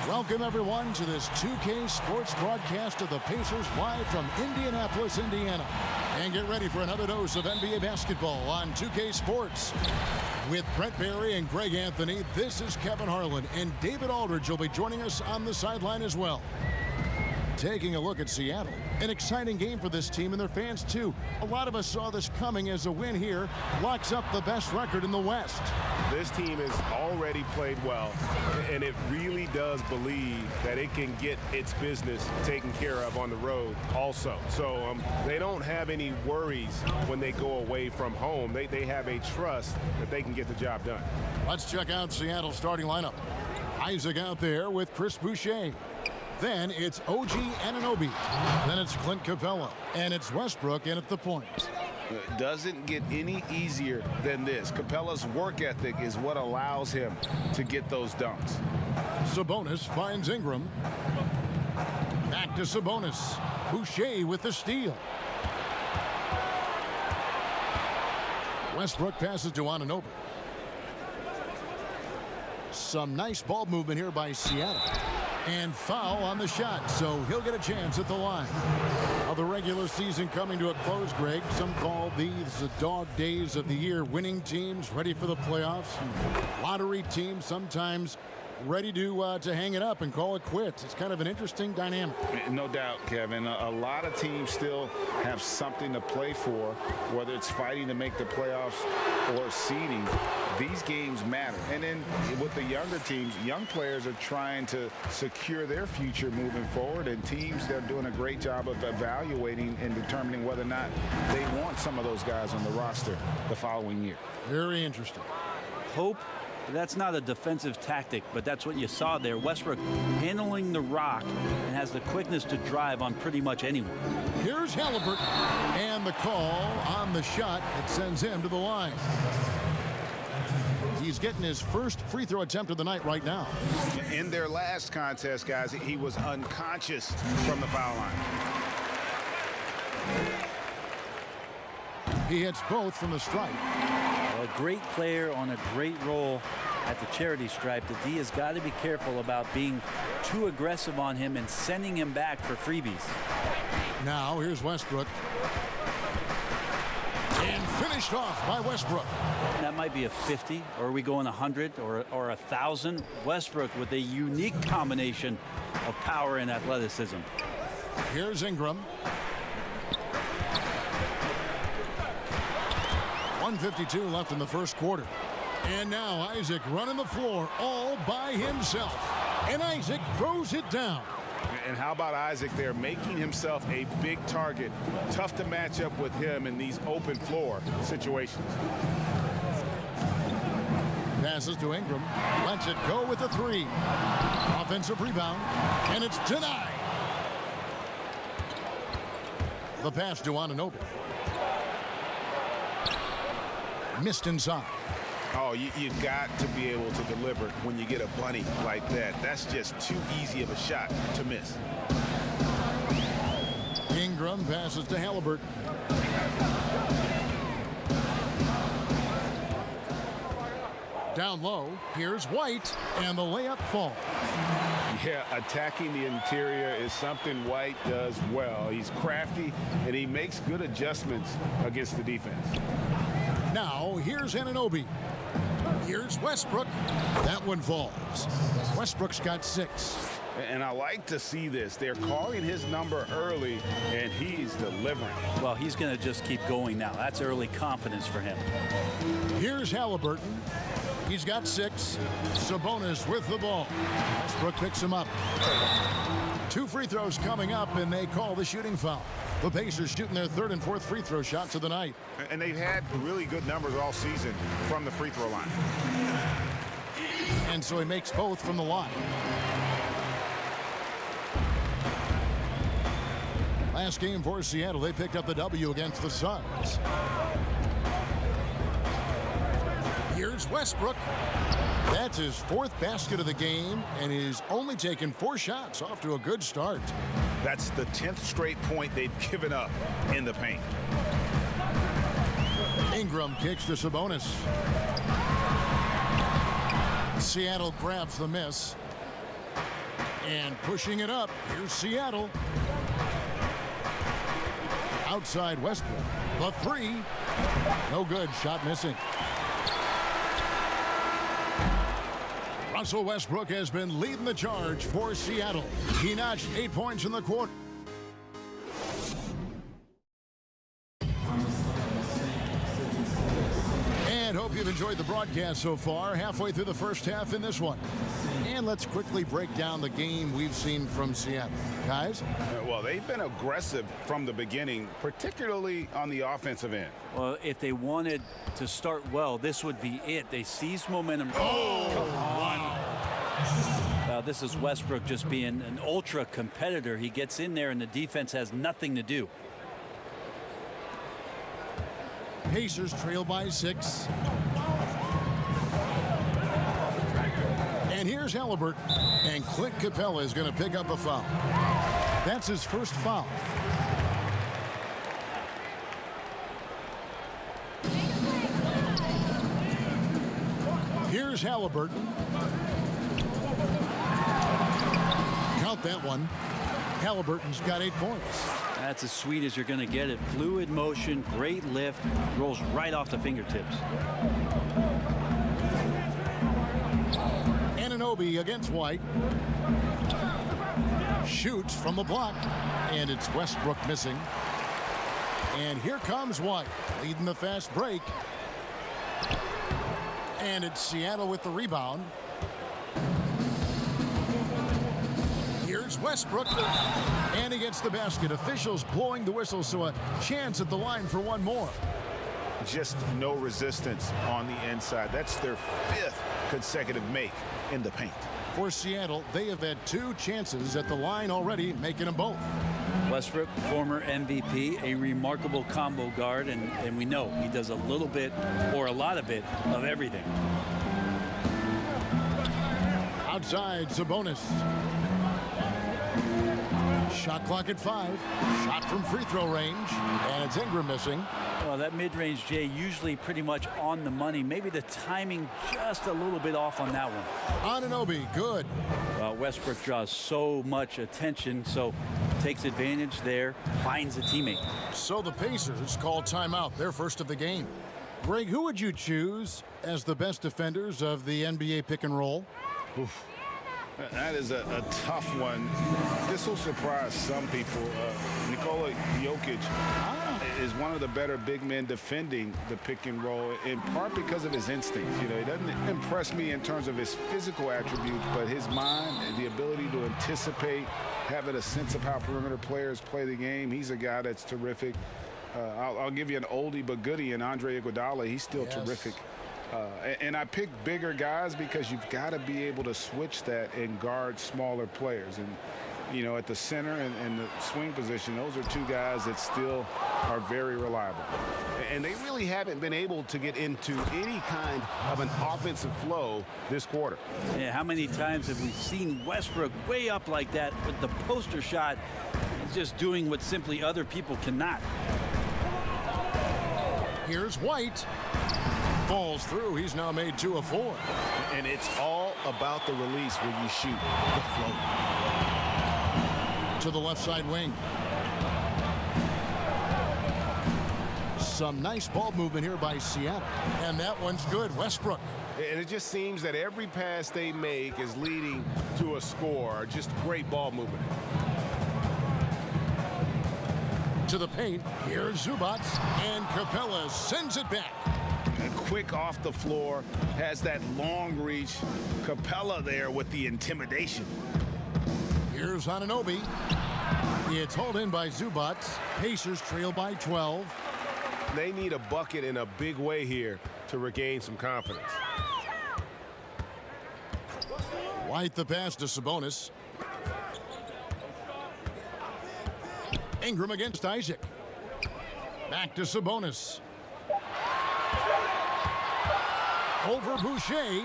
Welcome, everyone, to this 2K Sports broadcast of the Pacers live from Indianapolis, Indiana. And get ready for another dose of NBA basketball on 2K Sports. With Brent Barry and Greg Anthony, this is Kevin Harlan, and David Aldridge will be joining us on the sideline as well. Taking a look at Seattle, an exciting game for this team and their fans too. A lot of us saw this coming as a win here locks up the best record in the West. This team has already played well, and it really does believe that it can get its business taken care of on the road also. So they don't have any worries when they go away from home. They have a trust that they can get the job done. Let's check out Seattle's starting lineup. Isaac out there with Chris Boucher. Then it's OG Anunoby. Then it's Clint Capella. And it's Westbrook in at the point. It doesn't get any easier than this. Capella's work ethic is what allows him to get those dunks. Sabonis finds Ingram. Back to Sabonis. Boucher with the steal. Westbrook passes to Anunoby. Some nice ball movement here by Seattle. And foul on the shot, so he'll get a chance at the line. Now the regular season coming to a close, Greg. Some call these the dog days of the year. Winning teams ready for the playoffs. Lottery teams sometimes ready to hang it up and call it quits. It's kind of an interesting dynamic. No doubt, Kevin. A lot of teams still have something to play for, whether it's fighting to make the playoffs or seeding. These games matter. And then with the younger teams, young players are trying to secure their future moving forward, and teams that are doing a great job of evaluating and determining whether or not they want some of those guys on the roster the following year. Very interesting. Hope. That's not a defensive tactic, but that's what you saw there. Westbrook handling the rock and has the quickness to drive on pretty much anyone. Here's Halliburton, and the call on the shot that sends him to the line. He's getting his first free throw attempt of the night right now. In their last contest, guys, he was unconscious from the foul line. He hits both from the stripe. A great player on a great role at the charity stripe. The D has got to be careful about being too aggressive on him and sending him back for freebies. Now here's Westbrook. And finished off by Westbrook. That might be a 50, or are we going 100 or 1,000? Westbrook with a unique combination of power and athleticism. Here's Ingram. 1:52 left in the first quarter. And now Isaac running the floor all by himself. And Isaac throws it down. And how about Isaac there, making himself a big target. Tough to match up with him in these open floor situations. Passes to Ingram. Lets it go with the three. Offensive rebound. And it's denied. The pass to Anunoby. Missed inside. Oh, you've got to be able to deliver when you get a bunny like that. That's just too easy of a shot to miss. Ingram passes to Halliburton. Down low, here's White, and the layup falls. Yeah, attacking the interior is something White does well. He's crafty, and he makes good adjustments against the defense. Now, here's Anunoby. Here's Westbrook. That one falls. Westbrook's got 6. And I like to see this. They're calling his number early, and he's delivering. Well, he's going to just keep going now. That's early confidence for him. Here's Halliburton. He's got 6. Sabonis with the ball. Westbrook picks him up. 2 free throws coming up, and they call the shooting foul. The Pacers shooting their 3rd and 4th free throw shots of the night. And they've had really good numbers all season from the free throw line. And so he makes both from the line. Last game for Seattle, they picked up the W against the Suns. Here's Westbrook. That's his 4th basket of the game, and he's only taken 4 shots. Off to a good start. That's the 10th straight point they've given up in the paint. Ingram kicks to Sabonis. Seattle grabs the miss. And pushing it up, here's Seattle. Outside Westbrook. The three. No good. Shot missing. Russell Westbrook has been leading the charge for Seattle. He notched 8 points in the quarter. And hope you've enjoyed the broadcast so far. Halfway through the first half in this one. And let's quickly break down the game we've seen from Seattle. Guys? Well, they've been aggressive from the beginning, particularly on the offensive end. Well, if they wanted to start well, this would be it. They seized momentum. Oh, come on. This is Westbrook just being an ultra competitor. He gets in there and the defense has nothing to do. Pacers trail by 6. And here's Halliburton. And Clint Capella is going to pick up a foul. That's his first foul. Here's Halliburton. Count that one. Halliburton's got 8 points. That's as sweet as you're going to get it. Fluid motion, great lift, rolls right off the fingertips. Anunoby against White. Shoots from the block. And it's Westbrook missing. And here comes White, leading the fast break. And it's Seattle with the rebound. Here's Westbrook. And he gets the basket. Officials blowing the whistle, so a chance at the line for one more. Just no resistance on the inside. That's their 5th consecutive make in the paint. For Seattle, they have had 2 chances at the line already, making them both. Westbrook, former MVP, a remarkable combo guard, and we know he does a little bit or a lot of it of everything. Outside, Sabonis. Shot clock at 5. Shot from free throw range. And it's Ingram missing. Well, that mid-range, Jay, usually pretty much on the money. Maybe the timing just a little bit off on that one. Anunoby, good. Well, Westbrook draws so much attention, so takes advantage there, finds a teammate. So the Pacers call timeout, their first of the game. Greg, who would you choose as the best defenders of the NBA pick and roll? Oof. That is a tough one. This will surprise some people. Nikola Jokic is one of the better big men defending the pick and roll, in part because of his instincts. You know, he doesn't impress me in terms of his physical attributes, but his mind and the ability to anticipate, having a sense of how perimeter players play the game. He's a guy that's terrific. I'll give you an oldie but goodie in Andre Iguodala. He's still terrific. And I pick bigger guys because you've got to be able to switch that and guard smaller players. And, you know, at the center and the swing position, those are 2 guys that still are very reliable. And they really haven't been able to get into any kind of an offensive flow this quarter. Yeah, how many times have we seen Westbrook way up like that with the poster shot? He's just doing what simply other people cannot. Here's White. Falls through. He's now made 2 of 4. And it's all about the release when you shoot the float. To the left side wing. Some nice ball movement here by Seattle. And that one's good. Westbrook. And it just seems that every pass they make is leading to a score. Just great ball movement. To the paint. Here's Zubac. And Capella sends it back. Quick off the floor, has that long reach. Capella there with the intimidation. Here's Anunoby. It's hauled in by Zubac. Pacers trail by 12. They need a bucket in a big way here to regain some confidence. White the pass to Sabonis. Ingram against Isaac. Back to Sabonis. Over Boucher.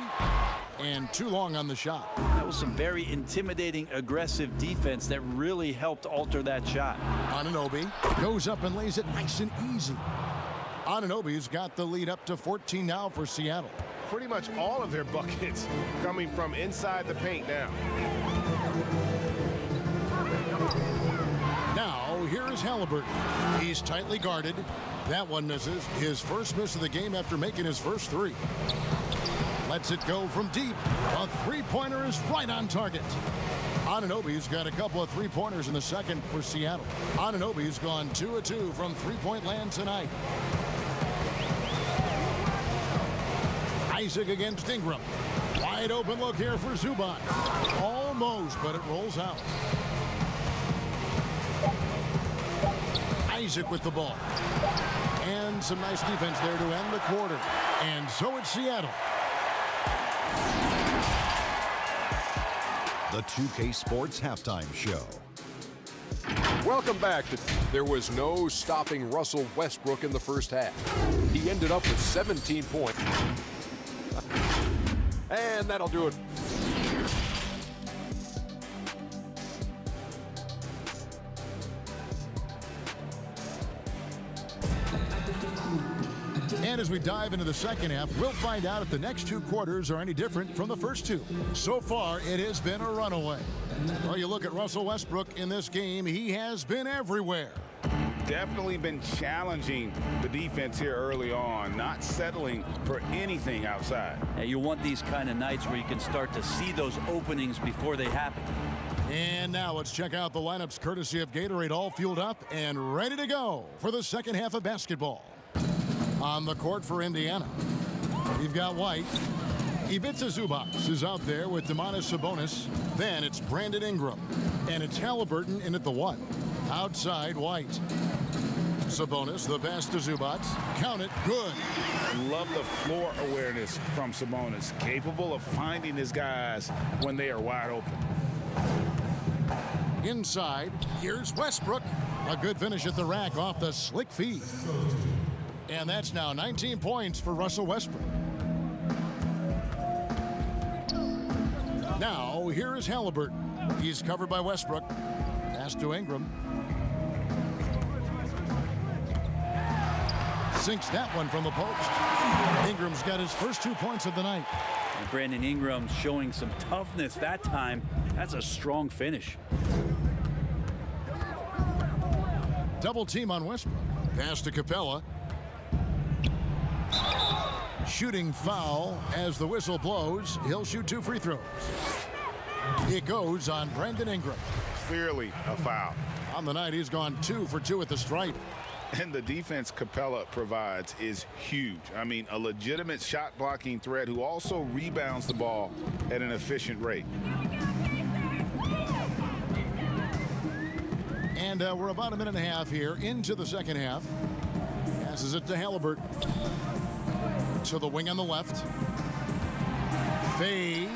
And too long on the shot. That was some very intimidating, aggressive defense that really helped alter that shot. Anunoby goes up and lays it nice and easy. Anunoby's got the lead up to 14 now for Seattle. Pretty much all of their buckets coming from inside the paint now. Now, here's Halliburton. He's tightly guarded. That one misses. His first miss of the game after making his first three. Lets it go from deep. A three-pointer is right on target. Anunoby's got a couple of three-pointers in the second for Seattle. Anunoby's gone 2 of 2 from three-point land tonight. Isaac against Ingram. Wide open look here for Zubac. Almost, but it rolls out. Isaac with the ball. And some nice defense there to end the quarter. And so it's Seattle. The 2K Sports Halftime Show. Welcome back. There was no stopping Russell Westbrook in the first half. He ended up with 17 points. And that'll do it. And as we dive into the second half, we'll find out if the next two quarters are any different from the first two. So far, it has been a runaway. Well, you look at Russell Westbrook in this game, he has been everywhere. Definitely been challenging the defense here early on, not settling for anything outside. Yeah, you want these kind of nights where you can start to see those openings before they happen. And now let's check out the lineups courtesy of Gatorade, all fueled up and ready to go for the second half of basketball. On the court for Indiana, you've got White. Ivica Zubac is out there with Domantas Sabonis. Then it's Brandon Ingram. And it's Halliburton in at the 1. Outside, White. Sabonis, the pass to Zubac. Count it, good. Love the floor awareness from Sabonis. Capable of finding his guys when they are wide open. Inside, here's Westbrook. A good finish at the rack off the slick feed. And that's now 19 points for Russell Westbrook. Now, here is Halliburton. He's covered by Westbrook. Pass to Ingram. Sinks that one from the post. Ingram's got his first 2 points of the night. And Brandon Ingram showing some toughness that time. That's a strong finish. Double team on Westbrook. Pass to Capella. Shooting foul as the whistle blows. He'll shoot 2 free throws. It goes on Brandon Ingram. Clearly a foul. On the night, he's gone 2 for 2 at the stripe. And the defense Capella provides is huge. I mean, a legitimate shot blocking threat who also rebounds the ball at an efficient rate. And we're about a minute and a half here into the second half. Passes it to Halliburton. To the wing on the left. Fades.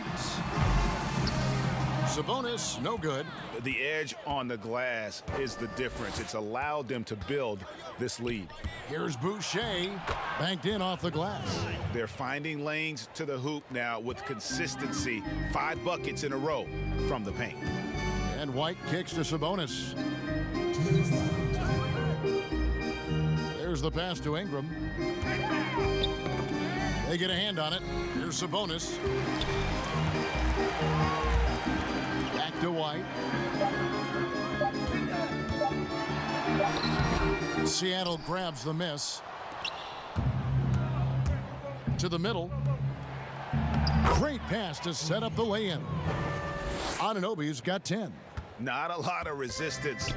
Sabonis, no good. The edge on the glass is the difference. It's allowed them to build this lead. Here's Boucher, banked in off the glass. They're finding lanes to the hoop now with consistency. 5 buckets in a row from the paint. And White kicks to Sabonis. There's the pass to Ingram. They get a hand on it. Here's Sabonis. Back to White. Seattle grabs the miss. To the middle. Great pass to set up the lay-in. Anunoby's got 10. Not a lot of resistance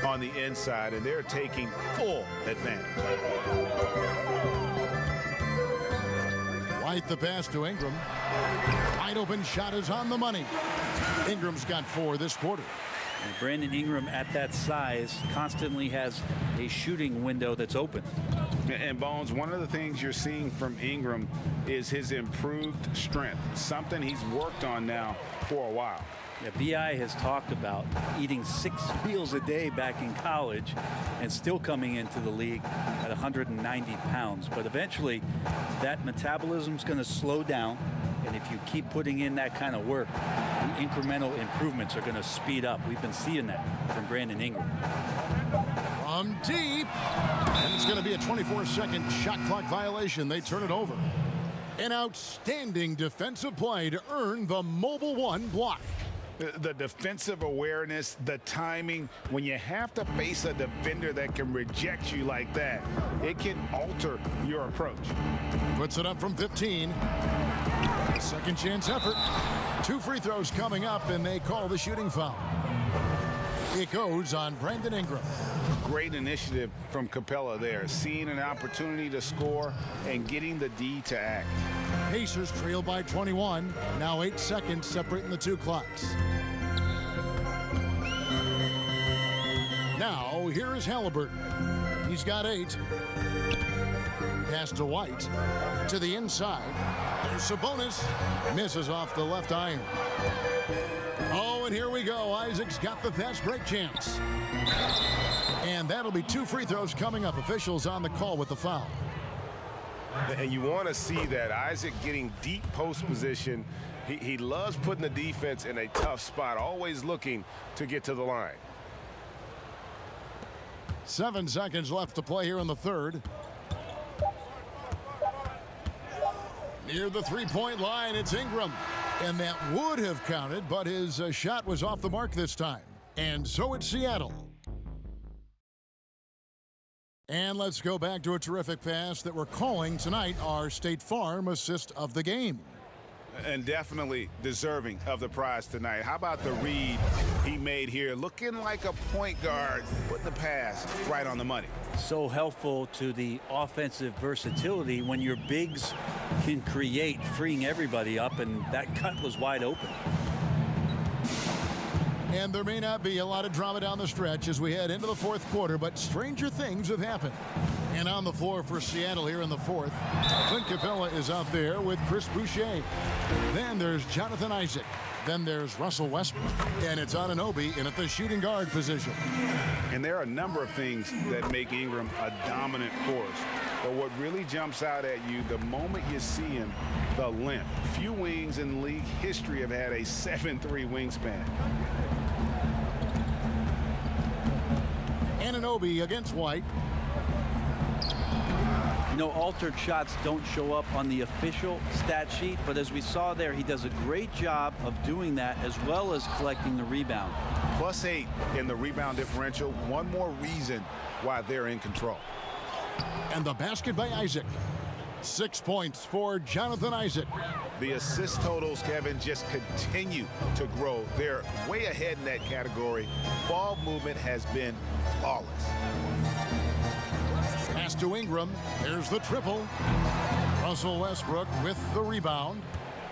on the inside, and they're taking full advantage. White the pass to Ingram. Wide open shot is on the money. Ingram's got 4 this quarter. And Brandon Ingram at that size constantly has a shooting window that's open. And Bones, one of the things you're seeing from Ingram is his improved strength, something he's worked on now for a while. Yeah, B.I. has talked about eating 6 meals a day back in college and still coming into the league at 190 pounds. But eventually, that metabolism's going to slow down. And if you keep putting in that kind of work, the incremental improvements are going to speed up. We've been seeing that from Brandon Ingram. From deep. And it's going to be a 24-second shot clock violation. They turn it over. An outstanding defensive play to earn the Mobile One block. The defensive awareness, the timing, when you have to face a defender that can reject you like that, it can alter your approach. Puts it up from 15. Second chance effort. 2 free throws coming up, and they call the shooting foul. It goes on Brandon Ingram. Great initiative from Capella there, seeing an opportunity to score and getting the D to act. Pacers trail by 21. Now 8 seconds separating the two clocks. Now here is Halliburton. He's got 8. Pass to White. To the inside. There's Sabonis. Misses off the left iron. Oh, and here we go. Isaac's got the fast break chance. And that'll be 2 free throws coming up. Officials on the call with the foul. And you want to see that. Isaac getting deep post position. He loves putting the defense in a tough spot, always looking to get to the line. 7 seconds left to play here in the third. Near the three-point line, it's Ingram. And that would have counted, but his shot was off the mark this time. And so it's Seattle. And let's go back to a terrific pass that we're calling tonight our State Farm assist of the game. And definitely deserving of the prize tonight. How about the read he made here? Looking like a point guard, put the pass right on the money. So helpful to the offensive versatility when your bigs can create, freeing everybody up, and that cut was wide open. And there may not be a lot of drama down the stretch as we head into the fourth quarter, but stranger things have happened. And on the floor for Seattle here in the fourth, Clint Capella is out there with Chris Boucher. Then there's Jonathan Isaac. Then there's Russell Westbrook. And it's Anunoby in at the shooting guard position. And there are a number of things that make Ingram a dominant force. But what really jumps out at you, the moment you see him, the length. Few wings in league history have had a 7'3" wingspan. Anunoby against White. You know, altered shots don't show up on the official stat sheet, but as we saw there, he does a great job of doing that as well as collecting the rebound. +8 in the rebound differential. One more reason why they're in control. And the basket by Isaac. 6 points for Jonathan Isaac. The assist totals, Kevin, just continue to grow. They're way ahead in that category. Ball movement has been flawless. Pass to Ingram. There's the triple. Russell Westbrook with the rebound.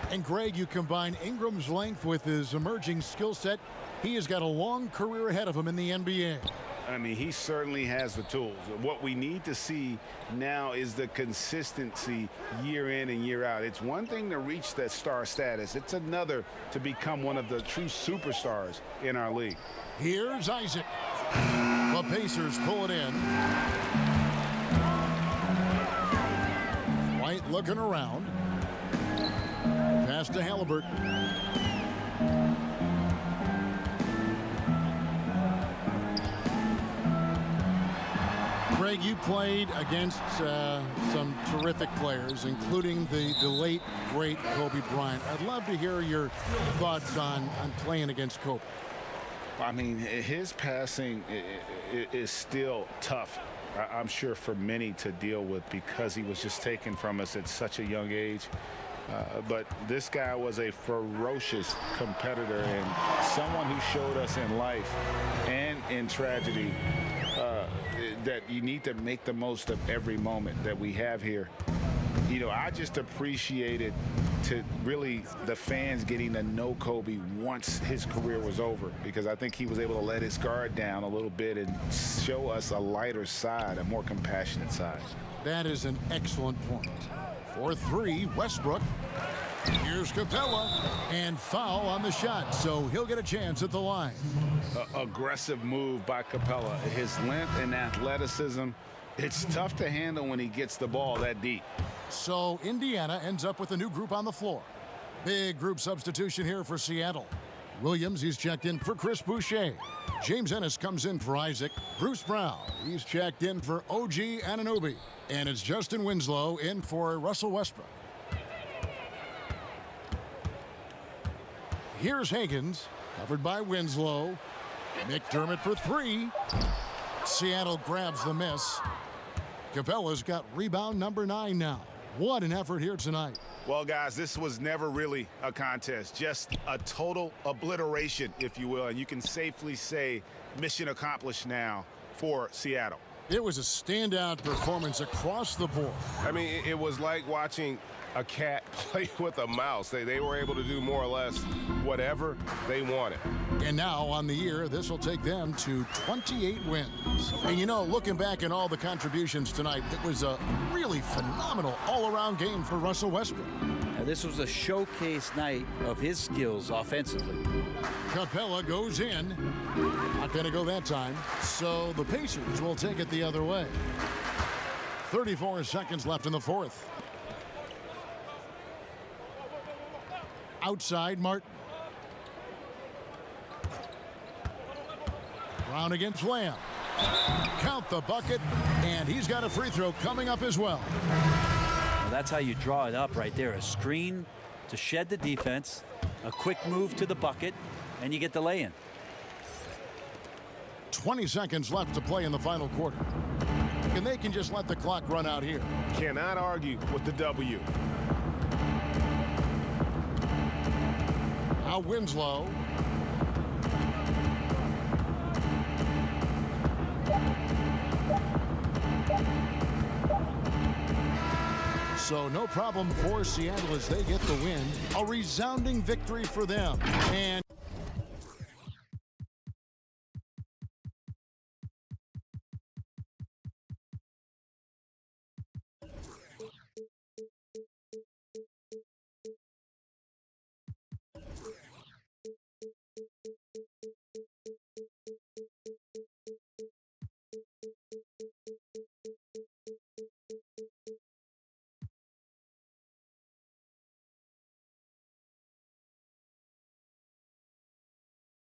And Greg, you combine Ingram's length with his emerging skill set. He has got a long career ahead of him in the NBA. I mean, he certainly has the tools. What we need to see now is the consistency year in and year out. It's one thing to reach that star status. It's another to become one of the true superstars in our league. Here's Isaac. The Pacers pull it in. White looking around. Pass to Halliburton. Greg, you played against some terrific players, including the late, great Kobe Bryant. I'd love to hear your thoughts on playing against Kobe. I mean, his passing is still tough, I'm sure, for many to deal with because he was just taken from us at such a young age. But this guy was a ferocious competitor and someone who showed us in life and in tragedy that you need to make the most of every moment that we have here. You know, I just appreciated to really the fans getting to know Kobe once his career was over, because I think he was able to let his guard down a little bit and show us a lighter side, a more compassionate side. That is an excellent point. For 3, Westbrook. Here's Capella, and foul on the shot, so he'll get a chance at the line. Aggressive move by Capella. His length and athleticism, it's tough to handle when he gets the ball that deep. So Indiana ends up with a new group on the floor. Big group substitution here for Seattle. Williams, he's checked in for Chris Boucher. James Ennis comes in for Isaac. Bruce Brown, he's checked in for OG Anunoby. And it's Justin Winslow in for Russell Westbrook. Here's Higgins, covered by Winslow. McDermott for three. Seattle grabs the miss. Capella's got rebound number 9 now. What an effort here tonight. Well, guys, this was never really a contest, just a total obliteration, if you will, and you can safely say mission accomplished now for Seattle. It was a standout performance across the board. I mean, it was like watching a cat play with a mouse. They were able to do more or less whatever they wanted. And now on the year, this will take them to 28 wins. And you know, looking back at all the contributions tonight, it was a really phenomenal all-around game for Russell Westbrook. Now, this was a showcase night of his skills offensively. Capella goes in. Not going to go that time. So the Pacers will take it the other way. 34 seconds left in the fourth. Outside, Martin. Brown against Lamb. Count the bucket, and he's got a free throw coming up as well. Well, that's how you draw it up right there. A screen to shed the defense, a quick move to the bucket, and you get the lay-in. 20 seconds left to play in the final quarter. And they can just let the clock run out here. Cannot argue with the W. Now Winslow. So no problem for Seattle as they get the win. A resounding victory for them. And